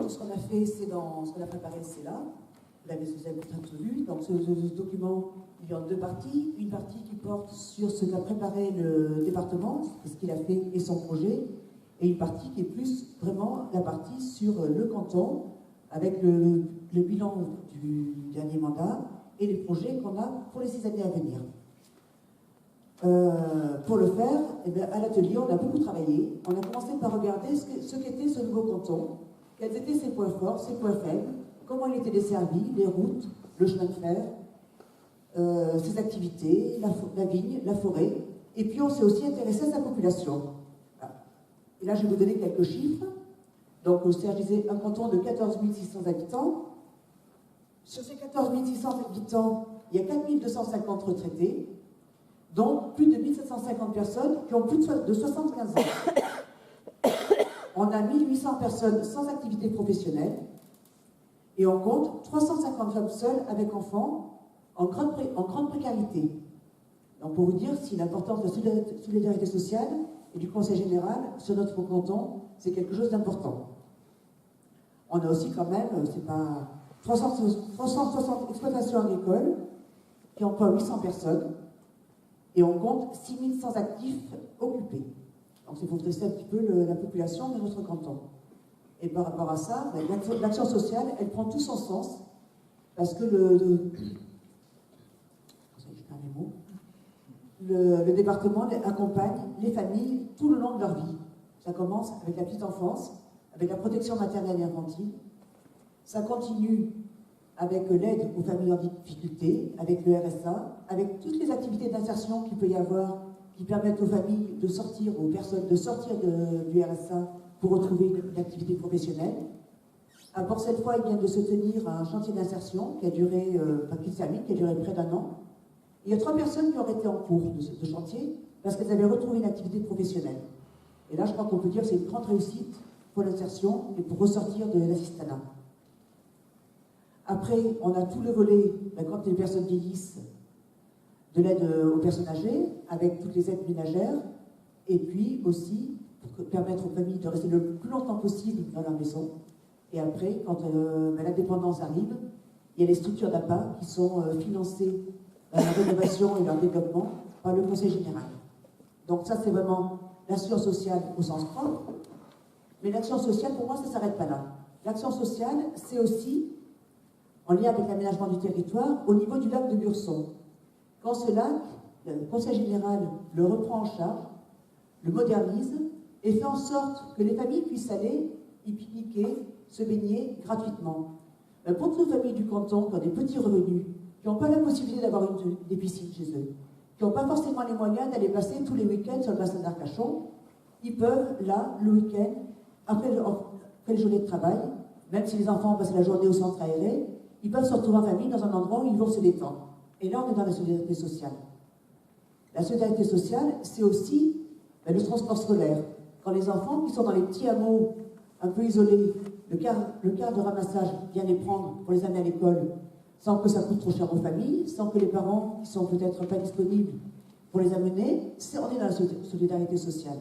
Donc ce qu'on a fait, c'est ce qu'on a préparé, c'est là. Vous avez peut-être vu. Donc ce document, il y a deux parties. Une partie qui porte sur ce qu'a préparé le département, ce qu'il a fait et son projet, et une partie qui est plus vraiment la partie sur le canton, avec le bilan du dernier mandat et les projets qu'on a pour les 6 années à venir. Pour le faire, eh bien, à l'atelier, on a beaucoup travaillé. On a commencé par regarder ce qu'était ce nouveau canton, quels étaient ses points forts, ses points faibles, comment il était desservi, les routes, le chemin de fer, ses activités, la vigne, la forêt. Et puis on s'est aussi intéressé à sa population. Et là, je vais vous donner quelques chiffres. Donc, Serge disait un canton de 14 600 habitants. Sur ces 14 600 habitants, il y a 4 250 retraités, donc plus de 1 750 personnes qui ont plus de 75 ans. On a 1 800 personnes sans activité professionnelle et on compte 350 femmes seules avec enfants en grande précarité. Donc, pour vous dire si l'importance de la solidarité sociale et du Conseil général sur notre canton, c'est quelque chose d'important. On a aussi quand même, c'est pas 360 exploitations agricoles qui emploient 800 personnes et on compte 6100 actifs occupés. Donc c'est pour dresser un petit peu la population de notre canton. Et par rapport à ça, l'action sociale, elle prend tout son sens parce que le département accompagne les familles tout le long de leur vie. Ça commence avec la petite enfance, avec la protection maternelle et infantile. Ça continue avec l'aide aux familles en difficulté, avec le RSA, avec toutes les activités d'insertion qu'il peut y avoir, qui permettent aux familles de sortir, aux personnes de sortir du RSA pour retrouver une activité professionnelle. Pour cette fois, il vient de se tenir un chantier d'insertion qui a duré, qui a duré près d'1 an. Il y a 3 personnes qui auraient été en cours de chantier parce qu'elles avaient retrouvé une activité professionnelle. Et là, je crois qu'on peut dire que c'est une grande réussite pour l'insertion et pour ressortir de l'assistanat. Après, on a tout le volet, quand les personnes vieillissent, de l'aide aux personnes âgées, avec toutes les aides ménagères, et puis aussi pour permettre aux familles de rester le plus longtemps possible dans leur maison. Et après, quand l'indépendance arrive, il y a les structures d'APA qui sont financées dans la rénovation et leur développement par le Conseil général. Donc ça, c'est vraiment l'action sociale au sens propre. Mais l'action sociale, pour moi, ça ne s'arrête pas là. L'action sociale, c'est aussi en lien avec l'aménagement du territoire au niveau du lac de Burson. Quand ce lac, le Conseil général le reprend en charge, le modernise et fait en sorte que les familles puissent aller y pique-niquer, se baigner gratuitement. Pour toutes les familles du canton qui ont des petits revenus, qui n'ont pas la possibilité d'avoir des piscines chez eux, qui n'ont pas forcément les moyens d'aller passer tous les week-ends sur le bassin d'Arcachon, ils peuvent, là, le week-end, après les journées de travail, même si les enfants passent la journée au centre aéré, ils peuvent se retrouver en famille dans un endroit où ils vont se détendre. Et là, on est dans la solidarité sociale. La solidarité sociale, c'est aussi le transport scolaire. Quand les enfants qui sont dans les petits hameaux un peu isolés, le quart de ramassage vient les prendre pour les amener à l'école, sans que ça coûte trop cher aux familles, sans que les parents qui sont peut-être pas disponibles pour les amener, on est dans la solidarité sociale.